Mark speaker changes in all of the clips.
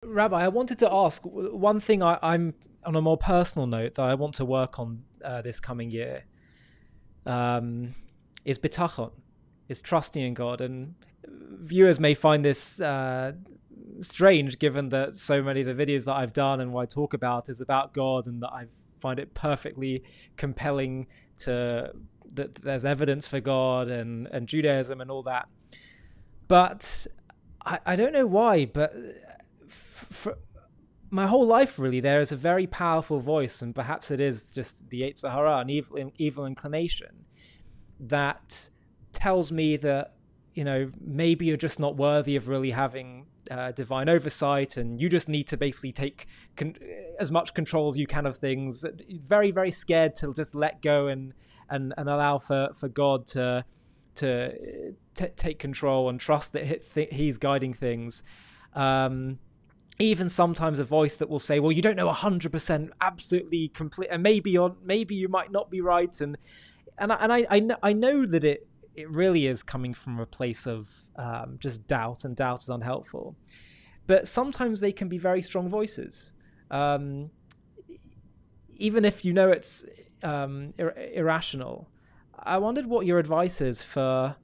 Speaker 1: Rabbi, I wanted to ask one thing. I'm on a more personal note that I want to work on this coming year. Is bitachon, is trusting in God, and viewers may find this strange, given that so many of the videos that I've done and what I talk about is about God, and that I find it perfectly compelling to that there's evidence for God and Judaism and all that. But I don't know why, but for my whole life, really, there is a very powerful voice, and perhaps it is just the Yetzer Hara, an evil inclination, that tells me that, maybe you're just not worthy of really having divine oversight, and you just need to basically take as much control as you can of things. Very, very scared to just let go and allow for God to take control and trust that he's guiding things. Even sometimes a voice that will say, well, you don't know 100% absolutely complete, and maybe you might not be right. And I know that it really is coming from a place of just doubt, and doubt is unhelpful. But sometimes they can be very strong voices. Even if it's irrational. I wondered what your advice is for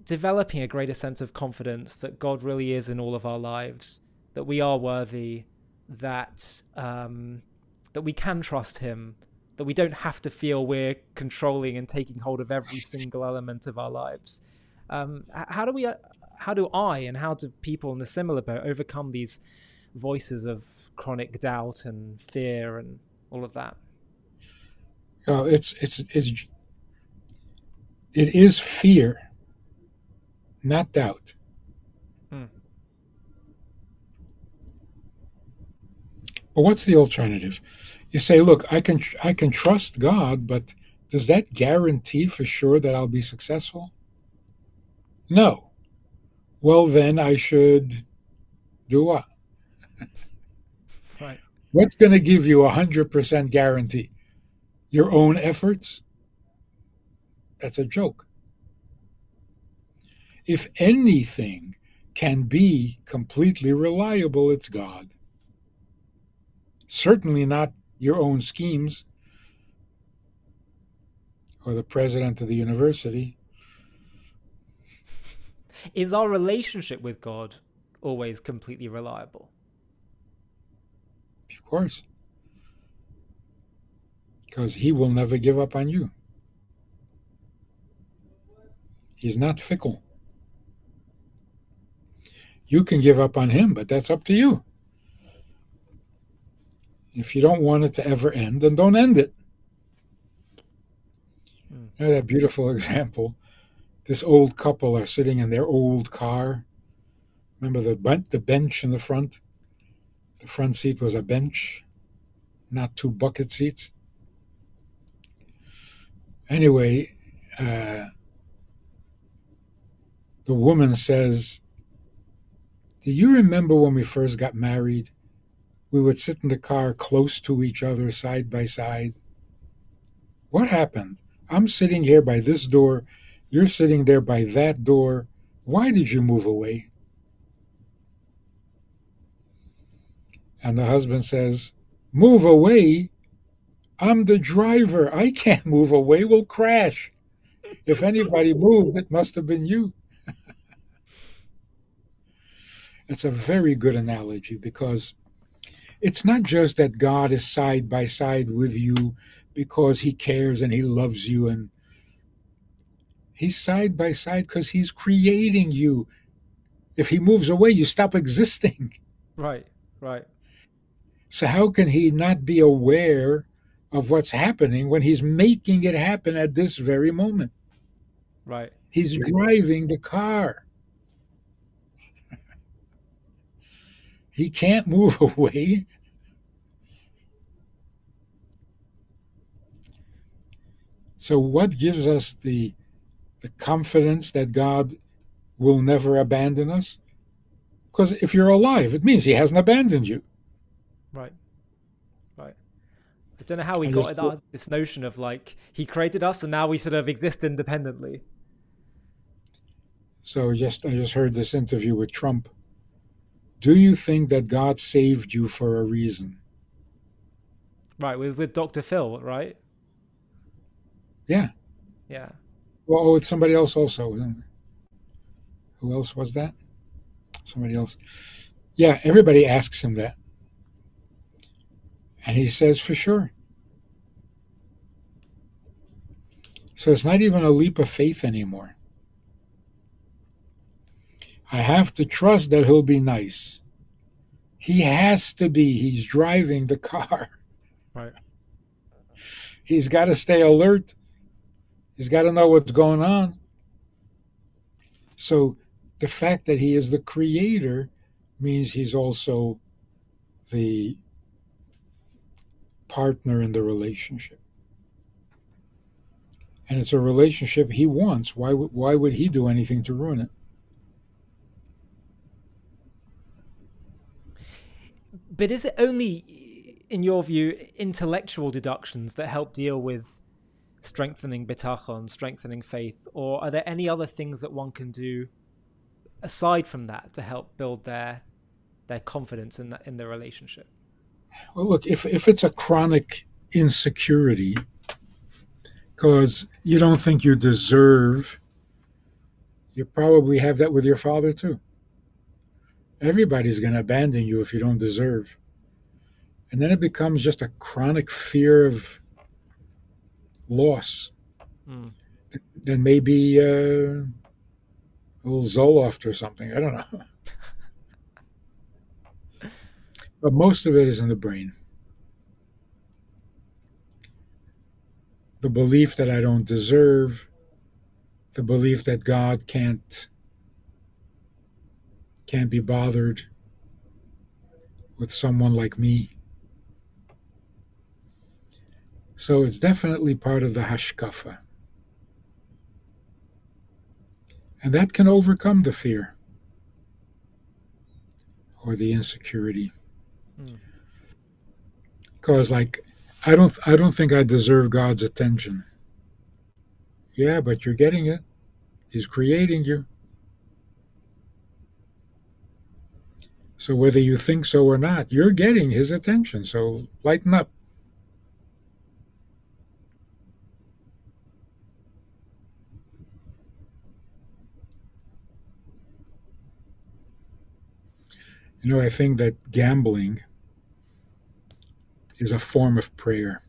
Speaker 1: developing a greater sense of confidence that God really is in all of our lives, that we are worthy, that we can trust him, that we don't have to feel we're controlling and taking hold of every single element of our lives. How do I and how do people in the similar boat overcome these voices of chronic doubt and fear and all of that?
Speaker 2: Oh, it is fear, not doubt.
Speaker 1: Hmm.
Speaker 2: But what's the alternative? You say, look, I can trust God, but does that guarantee for sure that I'll be successful? No. Well, then I should do what?
Speaker 1: Right.
Speaker 2: What's going to give you 100% guarantee? Your own efforts? That's a joke. If anything can be completely reliable, it's God. Certainly not your own schemes or the president of the university.
Speaker 1: Is our relationship with God always completely reliable?
Speaker 2: Of course, because he will never give up on you. He's not fickle. You can give up on him, but that's up to you. If you don't want it to ever end, then don't end it.
Speaker 1: Mm.
Speaker 2: You know that beautiful example? This old couple are sitting in their old car. Remember the bench in the front? The front seat was a bench, not two bucket seats. Anyway, the woman says, do you remember when we first got married? We would sit in the car close to each other, side by side. What happened? I'm sitting here by this door. You're sitting there by that door. Why did you move away? And the husband says, move away? I'm the driver. I can't move away. We'll crash. If anybody moved, it must have been you. It's a very good analogy because it's not just that God is side by side with you because he cares and he loves you, and he's side by side because he's creating you. If he moves away, you stop existing.
Speaker 1: Right, right.
Speaker 2: So how can he not be aware of what's happening when he's making it happen at this very moment?
Speaker 1: Right.
Speaker 2: He's driving the car. He can't move away. So what gives us the confidence that God will never abandon us? Because if you're alive, it means he hasn't abandoned you.
Speaker 1: Right, right. I don't know how we
Speaker 2: I
Speaker 1: got
Speaker 2: just
Speaker 1: this notion of like he created us and now we sort of exist independently.
Speaker 2: I just heard this interview with Trump. do you think that God saved you for a reason?
Speaker 1: Right, with Dr. Phil, right?
Speaker 2: Yeah.
Speaker 1: Yeah.
Speaker 2: Well, oh, it's somebody else also. Who else was that? Somebody else. Yeah, everybody asks him that. And he says, for sure. So it's not even a leap of faith anymore. I have to trust that he'll be nice. He has to be. He's driving the car.
Speaker 1: Right.
Speaker 2: He's got to stay alert. He's got to know what's going on. So the fact that he is the creator means he's also the partner in the relationship. And it's a relationship he wants. Why would he do anything to ruin it?
Speaker 1: But is it only, in your view, intellectual deductions that help deal with strengthening bitachon, strengthening faith, or are there any other things that one can do aside from that to help build their confidence in the relationship?
Speaker 2: Well, look, if it's a chronic insecurity because you don't think you deserve, you probably have that with your father too. Everybody's going to abandon you if you don't deserve. And then it becomes just a chronic fear of loss.
Speaker 1: Mm.
Speaker 2: Then maybe a little Zoloft or something. I don't know. But most of it is in the brain. The belief that I don't deserve, the belief that God can't be bothered with someone like me. So it's definitely part of the hashkafa. And that can overcome the fear or the insecurity. Because I don't think I deserve God's attention. Yeah, but you're getting it. He's creating you. So whether you think so or not, you're getting his attention. So lighten up. I think that gambling is a form of prayer.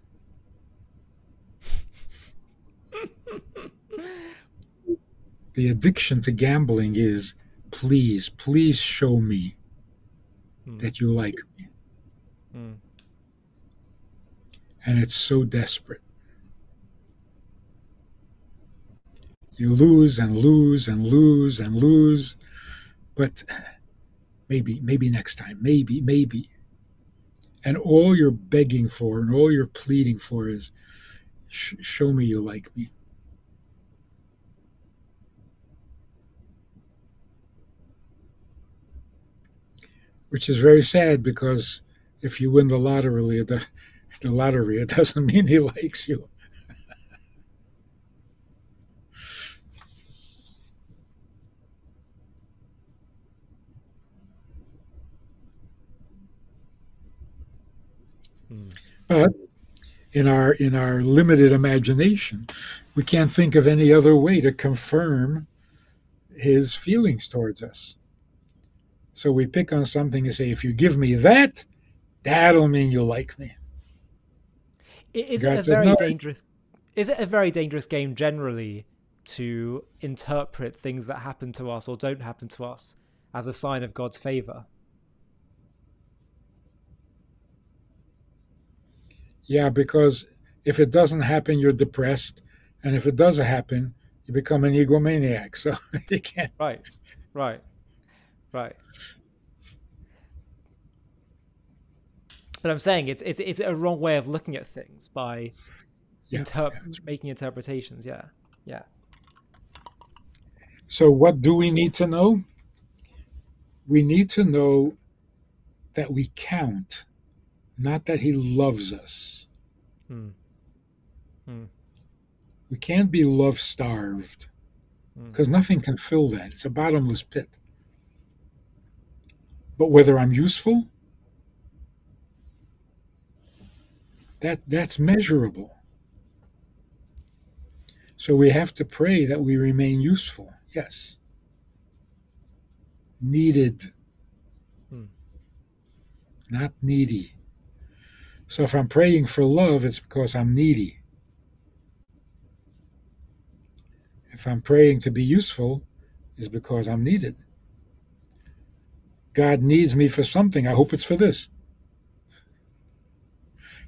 Speaker 2: The addiction to gambling is, please show me that you like me. And it's so desperate. You lose and lose and lose and lose, but maybe next time, maybe. And all you're begging for and all you're pleading for is, show me you like me. Which is very sad because if you win the lottery, it doesn't mean he likes you. But in our limited imagination, we can't think of any other way to confirm his feelings towards us. So we pick on something and say, if you give me that, that'll mean you like me.
Speaker 1: Is it a very dangerous game generally to interpret things that happen to us or don't happen to us as a sign of God's favor?
Speaker 2: Yeah, because if it doesn't happen, you're depressed. And if it does happen, you become an egomaniac. So you can't.
Speaker 1: Right. But I'm saying it's a wrong way of looking at things by making interpretations. Yeah.
Speaker 2: So what do we need to know? We need to know that we count, not that he loves us. We can't be love-starved because nothing can fill that. It's a bottomless pit. But whether I'm useful, that's measurable. So we have to pray that we remain useful. Yes. Needed, not needy. So if I'm praying for love, it's because I'm needy. If I'm praying to be useful, it's because I'm needed. God needs me for something. I hope it's for this.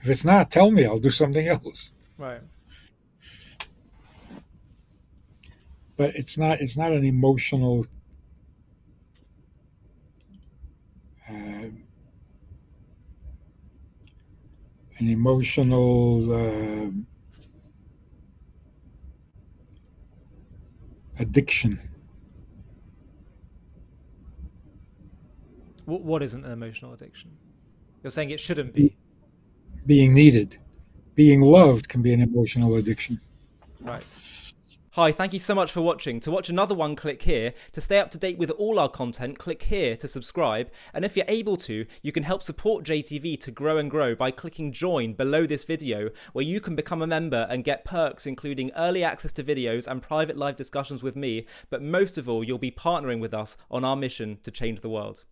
Speaker 2: If it's not, tell me. I'll do something else.
Speaker 1: Right.
Speaker 2: But it's not an emotional addiction.
Speaker 1: What isn't an emotional addiction? You're saying it shouldn't be.
Speaker 2: Being needed, being loved can be an emotional addiction.
Speaker 1: Right. Hi, thank you so much for watching. To watch another one, click here. To stay up to date with all our content, click here to subscribe. And if you're able to, you can help support JTV to grow and grow by clicking join below this video, where you can become a member and get perks including early access to videos and private live discussions with me. But most of all, you'll be partnering with us on our mission to change the world.